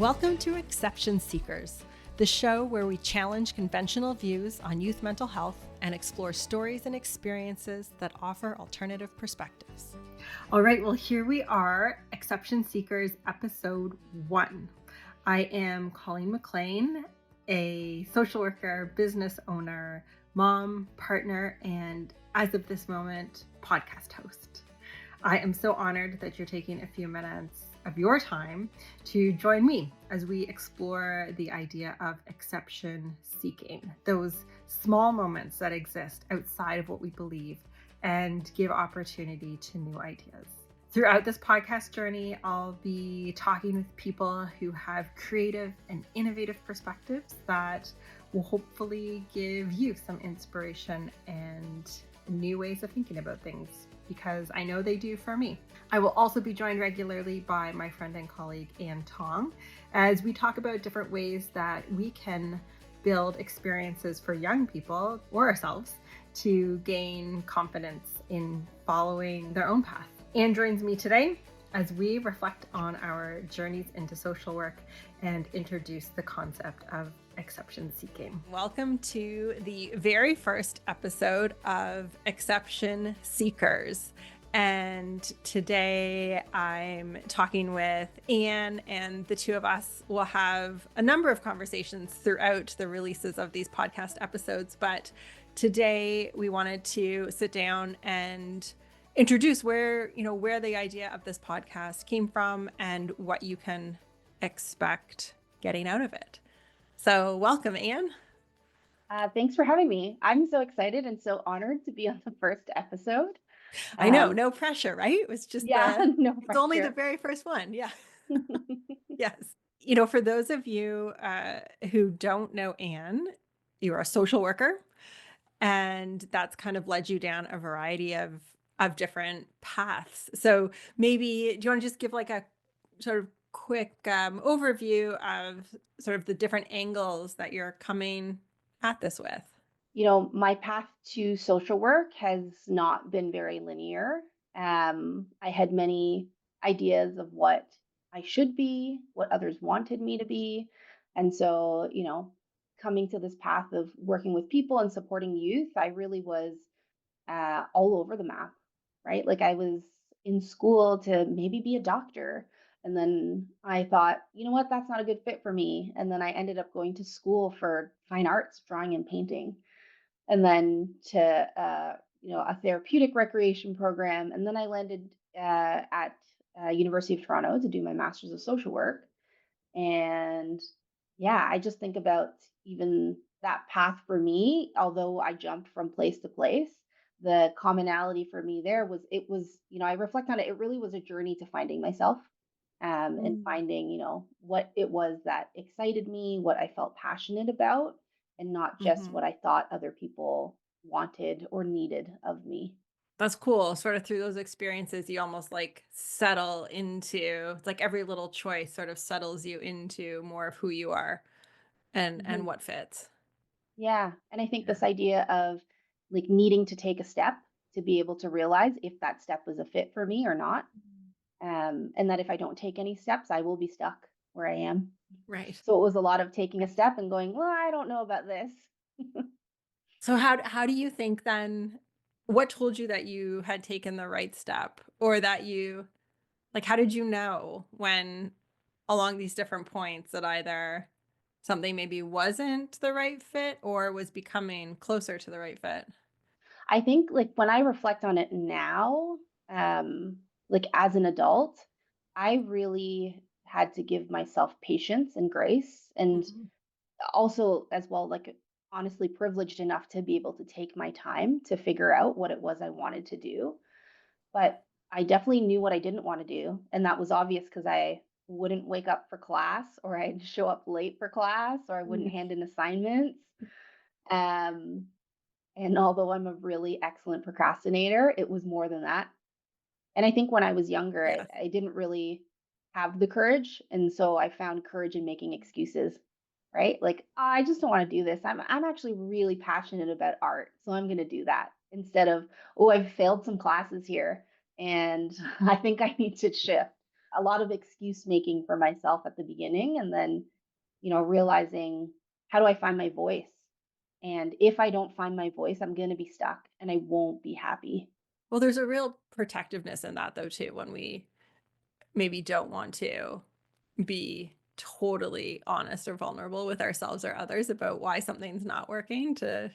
Welcome to Exception Seekers, the show where we challenge conventional views on youth mental health and explore stories and experiences that offer alternative perspectives. All right, well, here we are, Exception Seekers, episode 1. I am Colleen McLean, a social worker, business owner, mom, partner, and as of this moment, podcast host. I am so honored that you're taking a few minutes of your time to join me as we explore the idea of exception seeking, those small moments that exist outside of what we believe and give opportunity to new ideas. Throughout this podcast journey, I'll be talking with people who have creative and innovative perspectives that will hopefully give you some inspiration and new ways of thinking about things, because I know they do for me. I will also be joined regularly by my friend and colleague, Anne Tong, as we talk about different ways that we can build experiences for young people or ourselves to gain confidence in following their own path. Anne joins me today as we reflect on our journeys into social work and introduce the concept of exception seeking. Welcome to the very first episode of Exception Seekers. And today I'm talking with Anne, and the two of us will have a number of conversations throughout the releases of these podcast episodes. But today we wanted to sit down and introduce where the idea of this podcast came from and what you can expect getting out of it. So welcome, Anne. Thanks for having me. I'm so excited and so honored to be on the first episode. I know, no pressure, right? It was just no it's only the very first one. Yeah. Yes. For those of you who don't know Anne, you're a social worker, and that's kind of led you down a variety of different paths. So maybe, do you want to just give like a sort of quick overview of sort of the different angles that you're coming at this with? My path to social work has not been very linear. I had many ideas of what I should be, what others wanted me to be. And so, coming to this path of working with people and supporting youth, I really was all over the map, right? Like I was in school to maybe be a doctor. And then I thought, you know what, that's not a good fit for me. And then I ended up going to school for fine arts, drawing and painting, and then to, a therapeutic recreation program. And then I landed at University of Toronto to do my master's of social work. And yeah, I just think about even that path for me, although I jumped from place to place, the commonality for me there was I reflect on it, it really was a journey to finding myself, and finding, what it was that excited me, what I felt passionate about, and not just what I thought other people wanted or needed of me. That's cool. Sort of through those experiences, you almost like settle into, it's like every little choice sort of settles you into more of who you are and what fits. Yeah. And I think Yeah. this idea of like needing to take a step to be able to realize if that step was a fit for me or not. And that if I don't take any steps, I will be stuck where I am. Right. So it was a lot of taking a step and going, well, I don't know about this. So how do you think then, what told you that you had taken the right step, or that you, like, how did you know when along these different points that either something maybe wasn't the right fit or was becoming closer to the right fit? I think like when I reflect on it now, like as an adult, I really had to give myself patience and grace, and Mhm. also as well, like honestly privileged enough to be able to take my time to figure out what it was I wanted to do. But I definitely knew what I didn't want to do, and that was obvious because I wouldn't wake up for class, or I'd show up late for class, or I wouldn't Mm. hand in assignments. Um, and although I'm a really excellent procrastinator, it was more than that. And I think when I was younger, Yes. I didn't really have the courage. And so I found courage in making excuses, right? Like, I just don't want to do this. I'm actually really passionate about art. So I'm going to do that instead of, oh, I've failed some classes here and I think I need to shift. a lot of excuse making for myself at the beginning, and then, realizing, how do I find my voice? And if I don't find my voice, I'm going to be stuck and I won't be happy. Well, there's a real protectiveness in that though too, when we maybe don't want to be totally honest or vulnerable with ourselves or others about why something's not working, to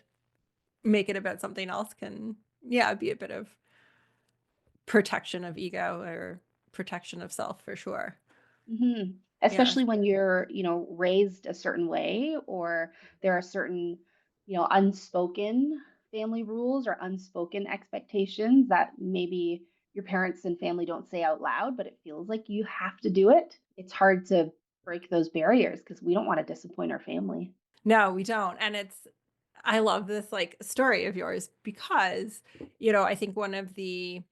make it about something else can, yeah, be a bit of protection of ego or protection of self for sure. Yeah. Especially when you're, raised a certain way, or there are certain, unspoken family rules or unspoken expectations that maybe your parents and family don't say out loud, but it feels like you have to do it. It's hard to break those barriers because we don't want to disappoint our family. No, we don't. And I love this like story of yours because, I think one of the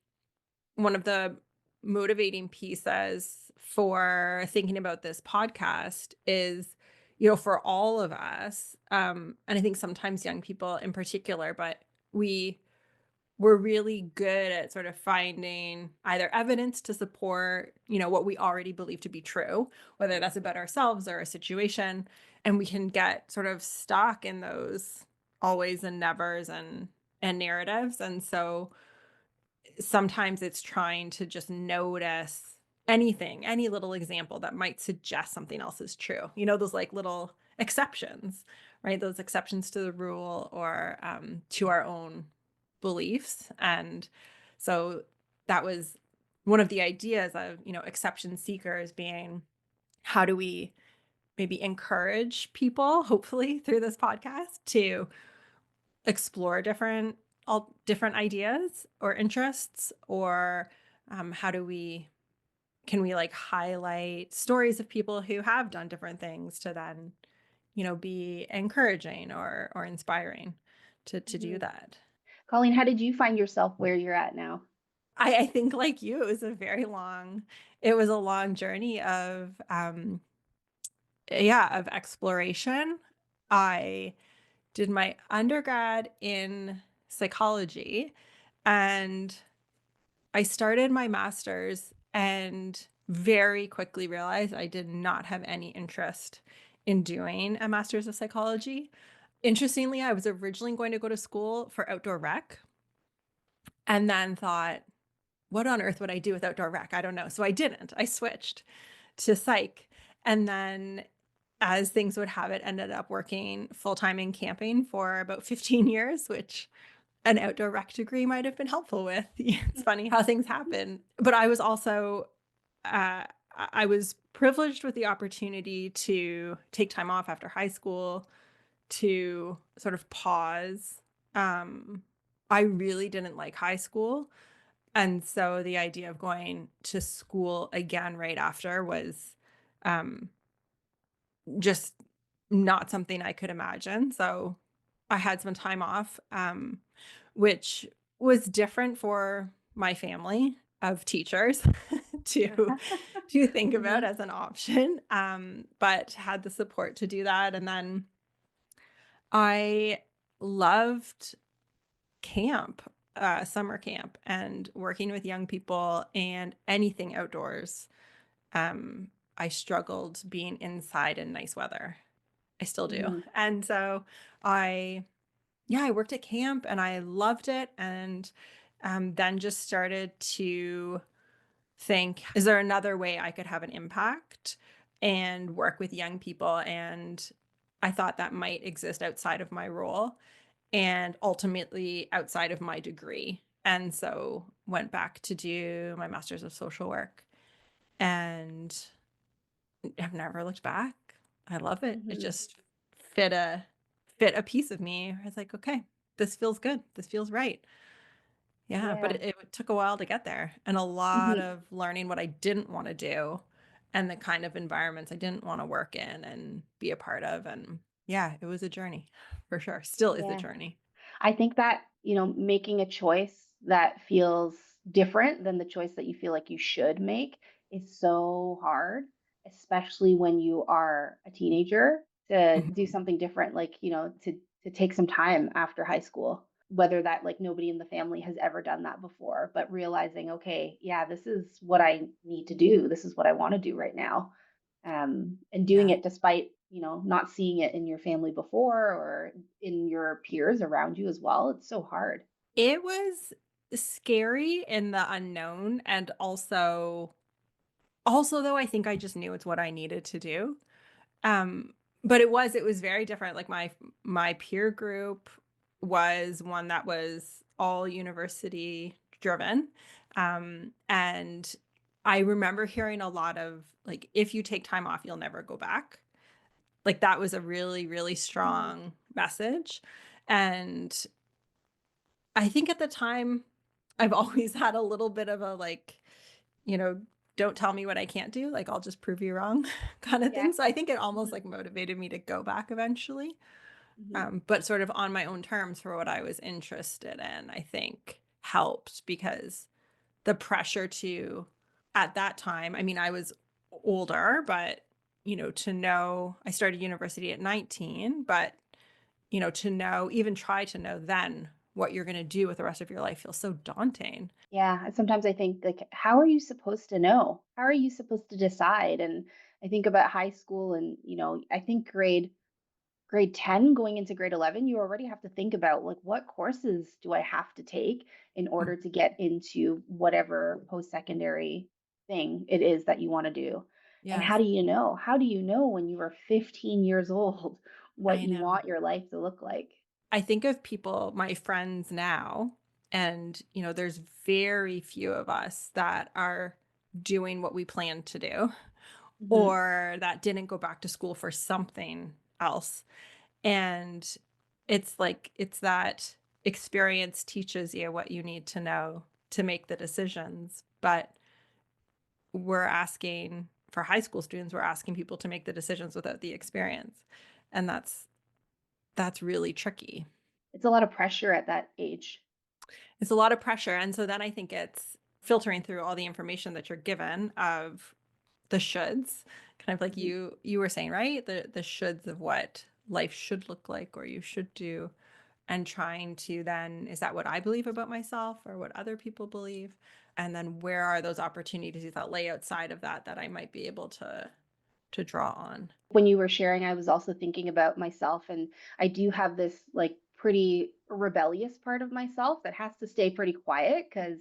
motivating pieces for thinking about this podcast is, for all of us, and I think sometimes young people in particular, but we're really good at sort of finding either evidence to support, what we already believe to be true, whether that's about ourselves or a situation, and we can get sort of stuck in those always and nevers and narratives. And so sometimes it's trying to just notice anything, any little example that might suggest something else is true. Those like little exceptions, right? Those exceptions to the rule or to our own beliefs. And so that was one of the ideas of, exception seekers being, how do we maybe encourage people, hopefully through this podcast, to explore different ideas or interests, or how do we can we like highlight stories of people who have done different things to then be encouraging or inspiring to do Mhm. that. Colleen, how did you find yourself where you're at now? I think like you, it was a long journey of yeah, of exploration. I did my undergrad in psychology, and I started my master's and very quickly realized I did not have any interest in doing a master's of psychology. Interestingly, I was originally going to go to school for outdoor rec and then thought, what on earth would I do with outdoor rec? I don't know. So I didn't. I switched to psych. And then, as things would have it, ended up working full time in camping for about 15 years, which an outdoor rec degree might have been helpful with. It's funny how things happen. But I was also, I was privileged with the opportunity to take time off after high school to sort of pause. Um, I really didn't like high school. And so the idea of going to school again right after was um, just not something I could imagine. So I had some time off, which was different for my family of teachers to think about Mhm. as an option, but had the support to do that. And then I loved camp, summer camp, and working with young people and anything outdoors. Um, I struggled being inside in nice weather. I still do. Mhm. And so I, yeah, I worked at camp and I loved it. And then just started to think, is there another way I could have an impact and work with young people? And I thought that might exist outside of my role and ultimately outside of my degree. And so went back to do my master's of social work and have never looked back. I love it. It Mhm. just fit a fit a piece of me. I was like, okay, this feels good. This feels right. Yeah, but Yeah. it took a while to get there and a lot Mhm. of learning what I didn't want to do and the kind of environments I didn't want to work in and be a part of. And yeah, it was a journey for sure. Still is a Yeah. journey. I think that, making a choice that feels different than the choice that you feel like you should make is so hard, especially when you are a teenager, to do Mhm. something different, like, to take some time after high school. whether that like nobody in the family has ever done that before, but realizing, okay, yeah, this is what I need to do. This is what I want to do right now. And doing Yeah. it despite, not seeing it in your family before or in your peers around you as well. It's so hard. It was scary in the unknown, and also though I think I just knew it's what I needed to do. Um, but it was very different. Like my peer group was one that was all university driven. And I remember hearing a lot of like, if you take time off, you'll never go back. Like that was a really, really Mm. strong message. And I think at the time I've always had a little bit of a like, you know, don't tell me what I can't do. Like I'll just prove you wrong kind of Yeah. thing. So I think it almost Mhm. like motivated me to go back eventually. Mhm. But sort of on my own terms for what I was interested in, I think helped because the pressure to, at that time, I mean, I was older, but, to know I started university at 19, but, to know, even try to know then what you're going to do with the rest of your life feels so daunting. Yeah, and sometimes I think like, how are you supposed to know? How are you supposed to decide? And I think about high school, and I think grade 10 going into grade 11, you already have to think about like, what courses do I have to take in Mm. order to get into whatever post-secondary thing it is that you want to do. And how Yes, do you know? How do you know when you are 15 years old what I you know. want your life to look like? I think of people, my friends now, and, there's very few of us that are doing what we plan to do Mhm. or that didn't go back to school for something else. And it's like, it's that experience teaches you what you need to know to make the decisions. But we're asking for high school students, we're asking people to make the decisions without the experience. And that's really tricky. It's a lot of pressure at that age. It's a lot of pressure. And so then I think it's filtering through all the information that you're given of the shoulds, kind of like Mhm. you were saying, right? The shoulds of what life should look like or you should do, and trying to then, is that what I believe about myself or what other people believe? And then where are those opportunities that lay outside of that that I might be able to draw on? When you were sharing, I was also thinking about myself, and I do have this like pretty rebellious part of myself that has to stay pretty quiet because,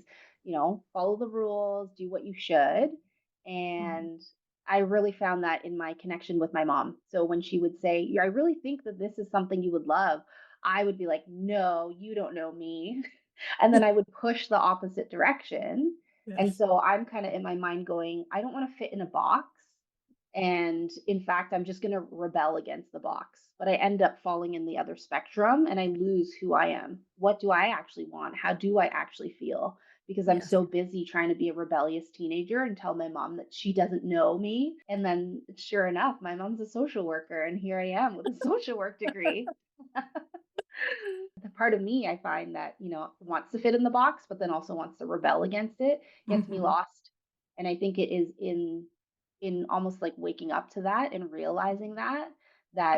follow the rules, do what you should. Mhm. And I really found that in my connection with my mom. So when she would say, "Yeah, I really think that this is something you would love," I would be like, "No, you don't know me." And then I would push the opposite direction. And Yes. so I'm kind of in my mind going, I don't want to fit in a box. And in fact, I'm just going to rebel against the box. But I end up falling in the other spectrum and I lose who I am. What do I actually want? How do I actually feel? Because I'm Yes. so busy trying to be a rebellious teenager and tell my mom that she doesn't know me. And then, sure enough, my mom's a social worker. And here I am with a social work degree. The part of me I find that, wants to fit in the box, but then also wants to rebel against it, gets me Hmm. lost. And I think it is in almost like waking up to that and realizing that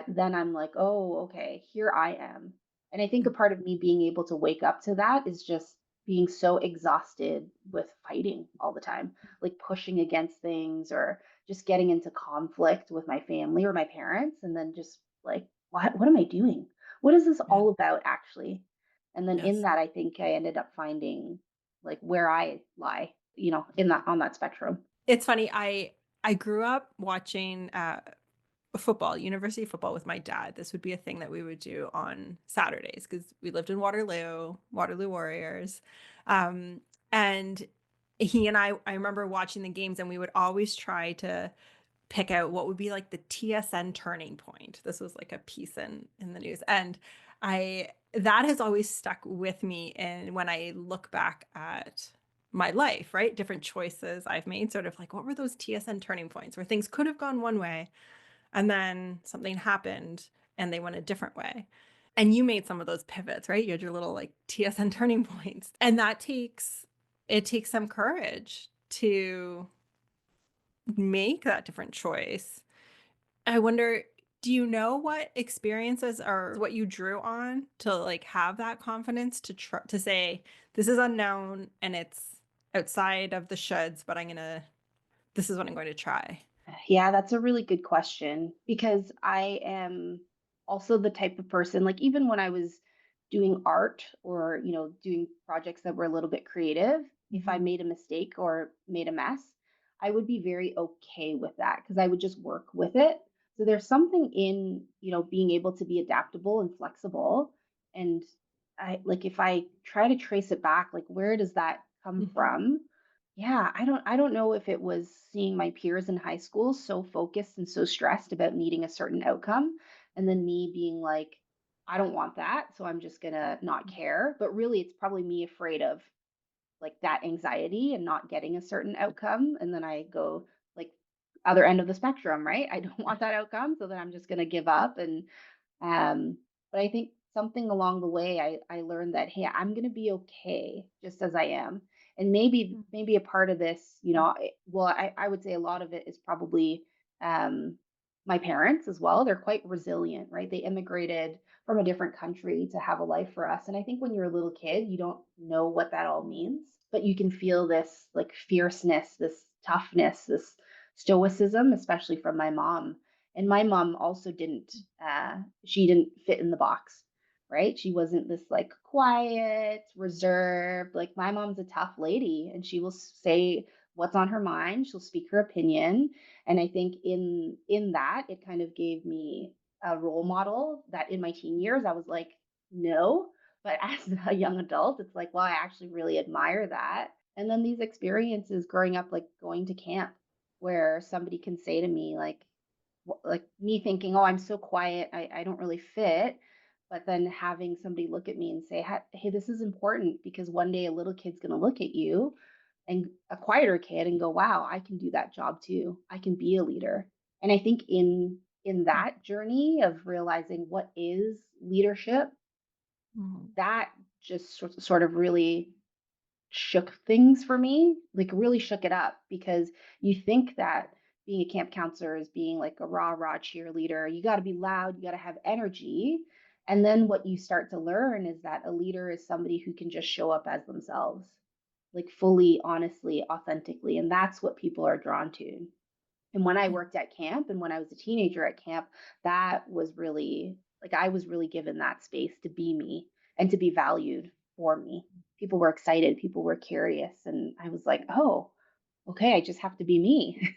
then I'm like, "Oh, okay, here I am." And I think a part of me being able to wake up to that is just being so exhausted with fighting all the time, like pushing against things or just getting into conflict with my family or my parents and then just like, what am I doing? What is this Yeah. all about actually? And then in Yes. that, I think I ended up finding like where I lie, in that on that spectrum. It's funny. I grew up watching football, university football with my dad. This would be a thing that we would do on Saturdays because we lived in Waterloo Warriors. And he and I remember watching the games, and we would always try to pick out what would be like the TSN turning point. This was like a piece in the news. And that has always stuck with me. And when I look back at my life, right? Different choices I've made, sort of like what were those TSN turning points where things could have gone one way and then something happened and they went a different way. And you made some of those pivots, right? You had your little like TSN turning points. And it takes some courage to make that different choice. I wonder, Do you know what experiences or what you drew on to like have that confidence to say this is unknown and it's outside of the shoulds, but this is what I'm going to try. Yeah, that's a really good question because I am also the type of person, like even when I was doing art or, doing projects that were a little bit creative, if I Mhm. made a mistake or made a mess, I would be very okay with that because I would just work with it. So there's something in, being able to be adaptable and flexible. And I like if I try to trace it back, like where does that come Mhm. from? Yeah, I don't know if it was seeing my peers in high school so focused and so stressed about needing a certain outcome, and then me being like, I don't want that, so I'm just gonna not care. But really, it's probably me afraid of like that anxiety and not getting a certain outcome. And then I go like other end of the spectrum, right? I don't want that outcome, so then I'm just gonna give up um, but I think something along the way, I learned that hey, I'm gonna be okay just as I am, and maybe a part of this, well, I would say a lot of it is probably um, my parents as well. They're quite resilient, right? They immigrated from a different country to have a life for us, and I think when you're a little kid, you don't know what that all means, but you can feel this like fierceness, this toughness, this stoicism, especially from my mom. And my mom also she didn't fit in the box, right? She wasn't this like quiet, reserved. Like my mom's a tough lady and she will say what's on her mind. She'll speak her opinion. And I think in that it kind of gave me a role model that in my teen years I was like, no. But as a young adult, it's like, well, I actually really admire that. And then these experiences growing up, like going to camp, where somebody can say to me, like me thinking, "Oh, I'm so quiet, I don't really fit," but then having somebody look at me and say, "Hey, this is important because one day a little kid's gonna look at you and a quieter kid and go, wow, I can do that job too. I can be a leader." And I think in that journey of realizing what is leadership, Mhm. that just sort of really shook things for me, like really shook it up because you think that being a camp counselor is being like a rah cheerleader. You got to be loud, you got to have energy. And then what you start to learn is that a leader is somebody who can just show up as themselves, like fully, honestly, authentically. And that's what people are drawn to. And when I Yeah. worked at camp and when I was a teenager at camp, that was really like I was really given that space to be me and to be valued for me. People were excited, people were curious, and I was like, "Oh, okay, I just have to be me."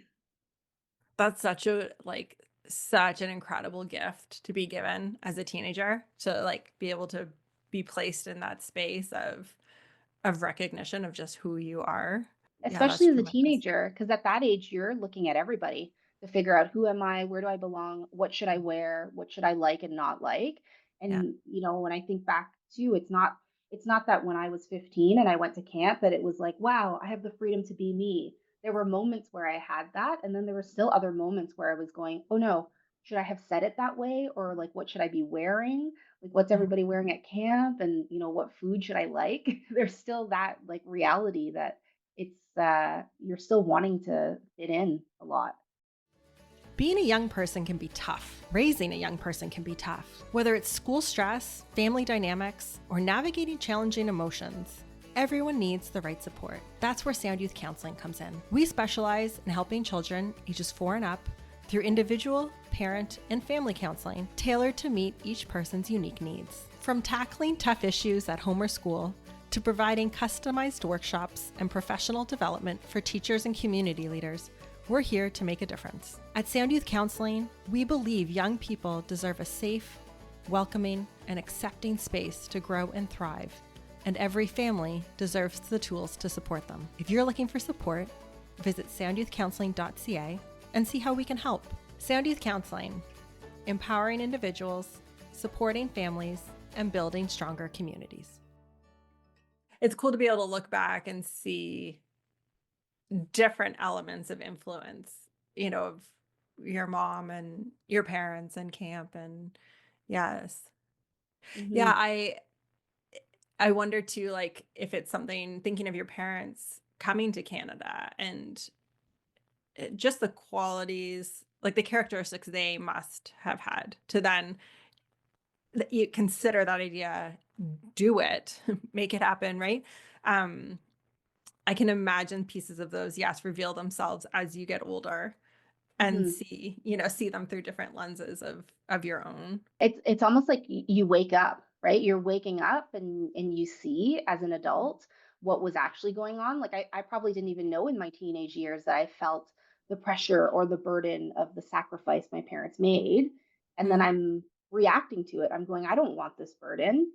That's such an incredible gift to be given as a teenager to like be able to be placed in that space of recognition of just who you are. Yeah, that's Especially as a tremendous. teenager, because at that age, you're looking at everybody to figure out who am I, where do I belong, what should I wear, what should I like and not like. Yeah. And when I think back to it's not that when I was 15 and I went to camp that it was like, wow, I have the freedom to be me. There were moments where I had that, and then there were still other moments where I was going, oh no, should I have said it that way? Or like what should I be wearing? Like what's Mhm. everybody wearing at camp? And what food should I like? There's still that like reality that you're still wanting to fit in a lot. Being a young person can be tough. Raising a young person can be tough. Whether it's school stress, family dynamics, or navigating challenging emotions, everyone needs the right support. That's where Sound Youth Counseling comes in. We specialize in helping children ages 4 and up through individual, parent, and family counseling tailored to meet each person's unique needs. From tackling tough issues at home or school to providing customized workshops and professional development for teachers and community leaders, we're here to make a difference. At Sound Youth Counseling, we believe young people deserve a safe, welcoming, and accepting space to grow and thrive, and every family deserves the tools to support them. If you're looking for support, visit soundyouthcounseling.ca and see how we can help. Sound Youth Counseling, empowering individuals, supporting families, and building stronger communities. It's cool to be able to look back and see different elements of influence, of your mom and your parents and camp and yes. Yeah, Mhm. I wonder too, like if it's something thinking of your parents coming to Canada and just the qualities like the characteristics they must have had to then you consider that idea, do it, make it happen, right? Um, I can imagine pieces of those, yes, reveal themselves as you get older and Mhm. see them through different lenses of your own. It's almost like you wake up, right? You're waking up and you see as an adult what was actually going on. Like I probably didn't even know in my teenage years that I felt the pressure or the burden of the sacrifice my parents made. And then Mm, I'm reacting to it. I'm going, I don't want this burden.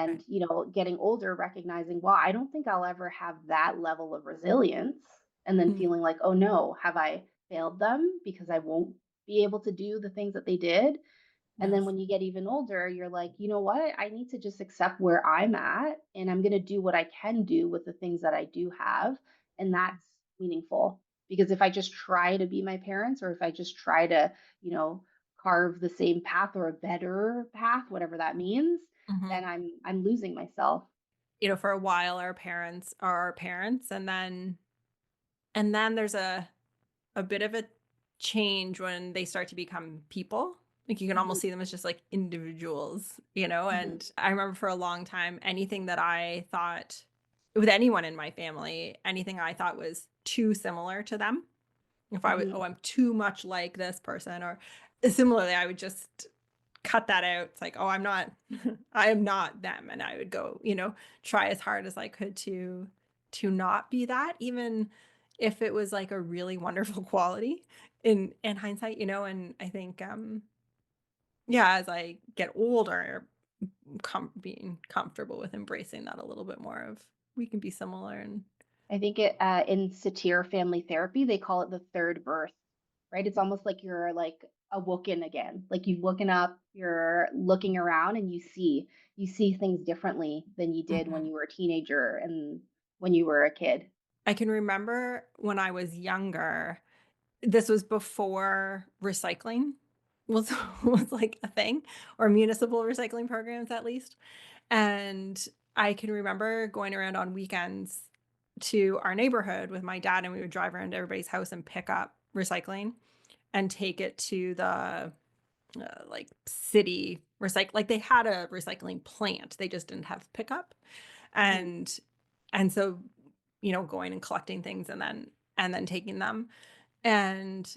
right. And, getting older, recognizing, well, I don't think I'll ever have that level of resilience. And then Mm, feeling like, oh no, have I failed them because I won't be able to do the things that they did? And then yes. when you get even older, you're like, you know what? I need to just accept where I'm at and I'm going to do what I can do with the things that I do have. And that's meaningful. Because if I just try to be my parents or if I just try to, you know, carve the same path or a better path, whatever that means, Mhm. then I'm losing myself. For a while, our parents are our parents, and then there's a bit of a change when they start to become people. Like you can Mhm, almost see them as just like individuals, mhm, and I remember for a long time, anything that I thought with anyone in my family, anything I thought was too similar to them. If I was, mhm, oh, I'm too much like this person, or similarly, I would just cut that out. It's like, oh, I'm not, I am not them. And I would go, try as hard as I could to not be that, even if it was like a really wonderful quality in hindsight, and I think yeah, as I get older, being comfortable with embracing that a little bit more of we can be similar and I think in satir family therapy, they call it the third birth, right? It's almost like you're like awoken again. Like you've woken up, you're looking around and you see things differently than you did when Mhm. you were a teenager and when you were a kid. I can remember when I was younger. This was before recycling was was like a thing, or municipal recycling programs at least, and I can remember going around on weekends to our neighborhood with my dad, and we would drive around to everybody's house and pick up recycling and take it to the, like, city like, they had a recycling plant, they just didn't have pickup, Mhm. and so, going and collecting things and then taking them, and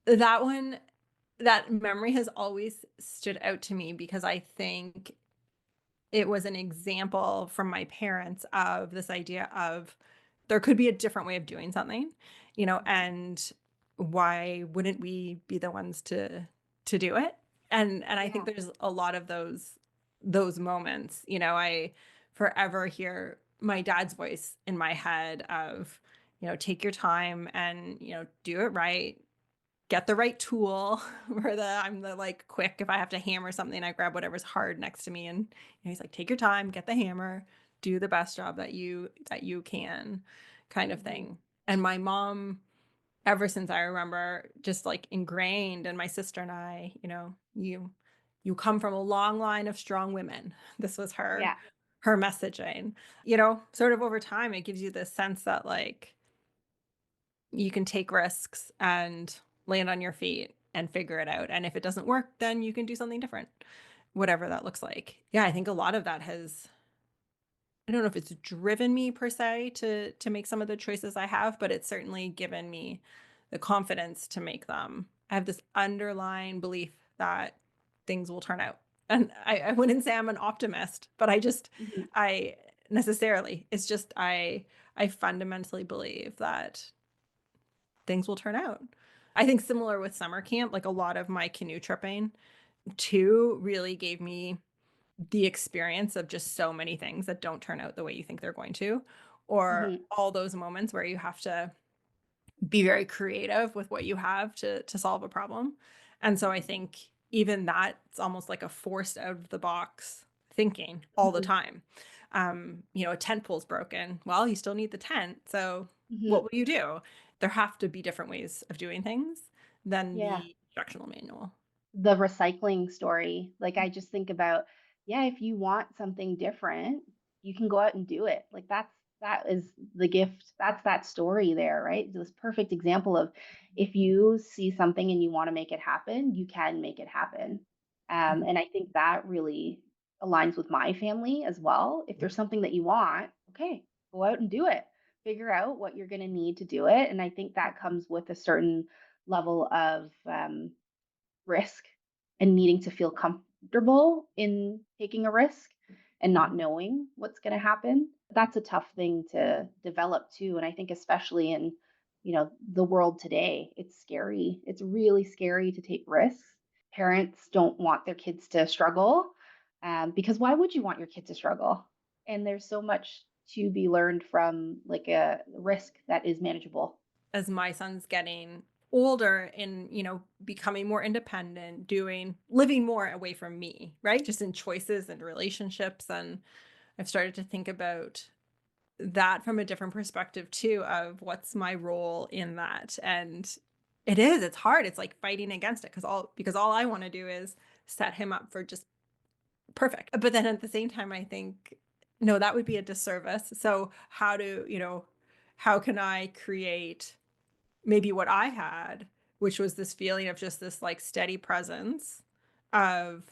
that one that memory has always stood out to me because I think it was an example from my parents of this idea of there could be a different way of doing something, and why wouldn't we be the ones to do it? And I think Yeah. there's a lot of those moments. I forever hear my dad's voice in my head of, take your time and, do it right, get the right tool for I'm the like quick if I have to hammer something, I grab whatever's hard next to me and he's like, take your time, get the hammer, do the best job that you can, kind of Mhm. thing. And my mom, ever since I remember, just like ingrained, and my sister and I, you come from a long line of strong women. This was Yeah. her messaging. Sort of over time it gives you this sense that like you can take risks and land on your feet and figure it out. And if it doesn't work, then you can do something different, whatever that looks like. Yeah, I think a lot of that has, I don't know if it's driven me per se to make some of the choices I have, but it's certainly given me the confidence to make them. I have this underlying belief that things will turn out. And I wouldn't say I'm an optimist, but Mhm. I necessarily, it's just I fundamentally believe that things will turn out. I think similar with summer camp, like a lot of my canoe tripping too really gave me the experience of just so many things that don't turn out the way you think they're going to, or Mhm. all those moments where you have to be very creative with what you have to solve a problem. And so I think even that's almost like a forced out of the box thinking all the Mhm. time. A tent pole's broken. Well, you still need the tent. So what Mhm. will you do? There have to be different ways of doing things than Yeah. the instructional manual. The recycling story, like, I just think about, yeah, if you want something different, you can go out and do it. Like, That is the gift. That's that story there, right? This perfect example of if you see something and you want to make it happen, you can make it happen. Mhm. And I think that really aligns with my family as well. If there's something that you want, okay, go out and do it. Figure out what you're going to need to do it. And I think that comes with a certain level of risk and needing to feel comfortable in taking a risk and not knowing what's going to happen. That's a tough thing to develop too. And I think especially in, the world today, it's scary. It's really scary to take risks. Parents don't want their kids to struggle, because why would you want your kid to struggle? And there's so much to be learned from like a risk that is manageable. As my son's getting older and, becoming more independent, living more away from me, right? Just in choices and relationships. And I've started to think about that from a different perspective too, of what's my role in that. And it's hard. It's like fighting against it because all I want to do is set him up for just perfect. But then at the same time, I think, no, that would be a disservice. So how can I create maybe what I had, which was this feeling of just this like steady presence of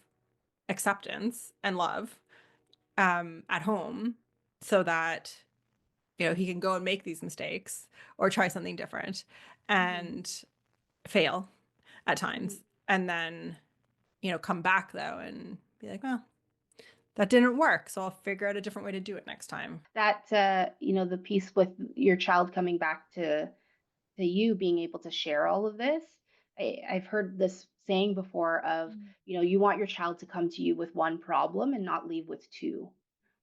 acceptance and love at home, so that he can go and make these mistakes or try something different Hmm. and fail at Hmm. times, and then come back though and be like, well, that didn't work, so I'll figure out a different way to do it next time. That the piece with your child coming back to you being able to share all of this. I've heard this saying before of, you want your child to come to you with one problem and not leave with two,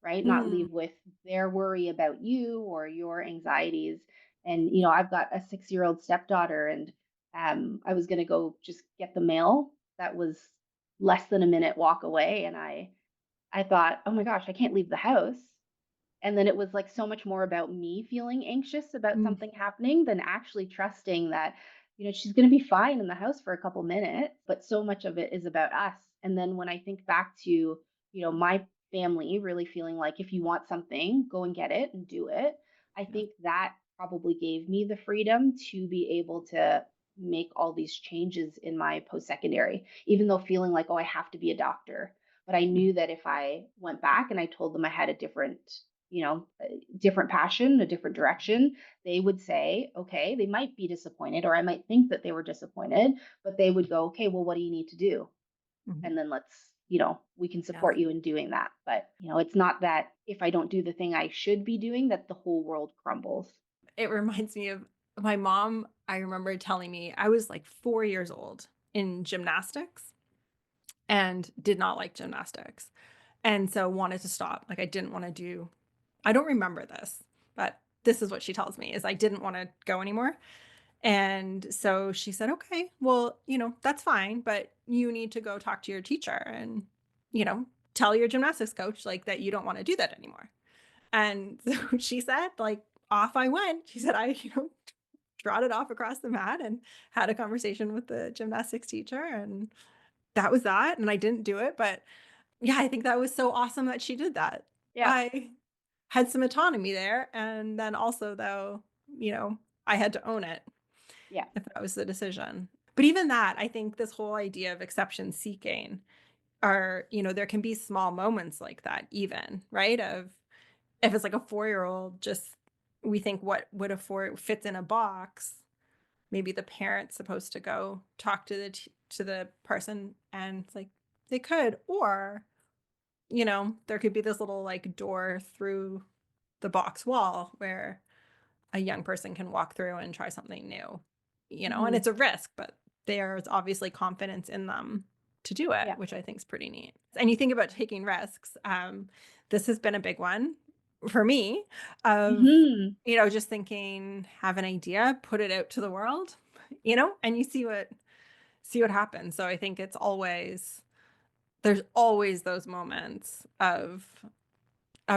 right? Not Mm. leave with their worry about you or your anxieties. And, I've got a 6-year old stepdaughter, and I was going to go just get the mail that was less than a minute walk away. And I thought, oh my gosh, I can't leave the house. And then it was, like, so much more about me feeling anxious about Mm. something happening than actually trusting that, she's gonna be fine in the house for a couple minutes, but so much of it is about us. And then when I think back to, my family really feeling like if you want something, go and get it and do it, I Yeah. think that probably gave me the freedom to be able to make all these changes in my post-secondary, even though feeling like, "Oh, I have to be a doctor." But I knew that if I went back and I told them I had a different passion, a different direction, they would say, okay, they might be disappointed, or I might think that they were disappointed, but they would go, okay, well, what do you need to do? Mhm. And then we can Yes. support you in doing that. But, it's not that if I don't do the thing I should be doing, that the whole world crumbles. It reminds me of my mom. I remember telling me I was like 4 years old in gymnastics and did not like gymnastics. And so wanted to stop. Like I didn't want to do, I don't remember this, but this is what she tells me is I didn't want to go anymore. And so she said, okay, well, that's fine, but you need to go talk to your teacher and, you know, tell your gymnastics coach like that you don't want to do that anymore. And so she said, like, off I went. She said, trotted off across the mat and had a conversation with the gymnastics teacher. And that was that. And I didn't do it. But yeah, I think that was so awesome that she did that. Yeah. I had some autonomy there. And then also, though, you know, I had to own it Yeah. if that was the decision. But even that, I think this whole idea of exception seeking there can be small moments like that, even, right? Of if it's like a 4-year-old, just we think what would a four fits in a box. Maybe the parent's supposed to go talk to the person, and it's like they could, or there could be this little like door through the box wall where a young person can walk through and try something new, and Hmm. it's a risk, but there's obviously confidence in them to do it, Yeah. which I think is pretty neat. And you think about taking risks. This has been a big one for me of, Hmm. just thinking, have an idea, put it out to the world, and you see what happens. So I think there's always those moments of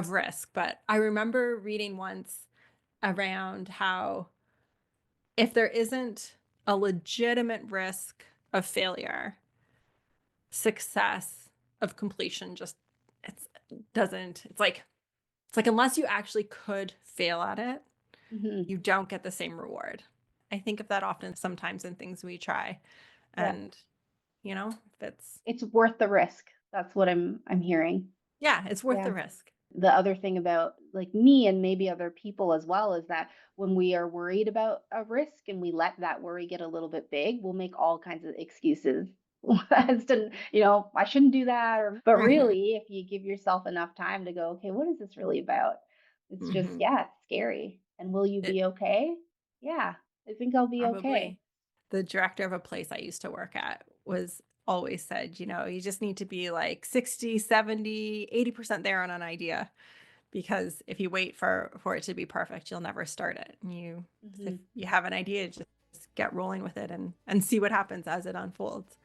risk. But I remember reading once around how if there isn't a legitimate risk of failure, success of completion just it's doesn't it's like It's like, unless you actually could fail at it, Hmm. you don't get the same reward. I think of that often sometimes in things we try. Yeah. And, if It's worth the risk. That's what I'm hearing. yeah, it's worth Yeah. the risk. The other thing about like me and maybe other people as well is that when we are worried about a risk and we let that worry get a little bit big, we'll make all kinds of excuses as to, I shouldn't do that. But Mhm. really, if you give yourself enough time to go, okay, what is this really about? It's just, Mhm. yeah, it's scary. And will you It be okay? Yeah, I think I'll be okay. probably the director of a place I used to work at was always said, you just need to be like 60, 70, 80% there on an idea. Because if you wait for it to be perfect, you'll never start it. And if Hmm. you have an idea, just get rolling with it and see what happens as it unfolds.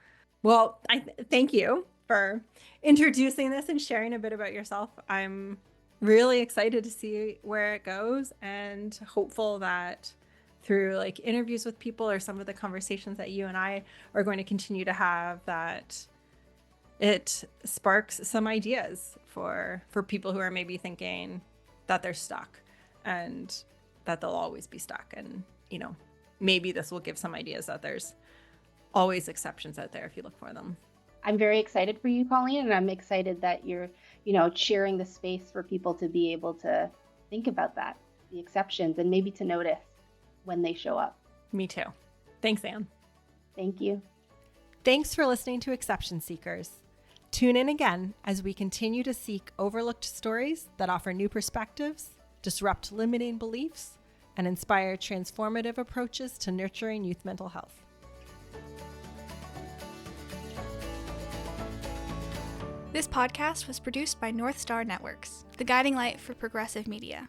Well, thank you for introducing this and sharing a bit about yourself. I'm really excited to see where it goes and hopeful that through like interviews with people or some of the conversations that you and I are going to continue to have, that it sparks some ideas for people who are maybe thinking that they're stuck and that they'll always be stuck. And maybe this will give some ideas that there's always exceptions out there if you look for them. I'm very excited for you, Colleen, and I'm excited that you're, sharing the space for people to be able to think about that, the exceptions, and maybe to notice when they show up. Me too. Thanks, Anne. Thank you. Thanks for listening to Exception Seekers. Tune in again as we continue to seek overlooked stories that offer new perspectives, disrupt limiting beliefs, and inspire transformative approaches to nurturing youth mental health. This podcast was produced by North Star Networks, the guiding light for progressive media.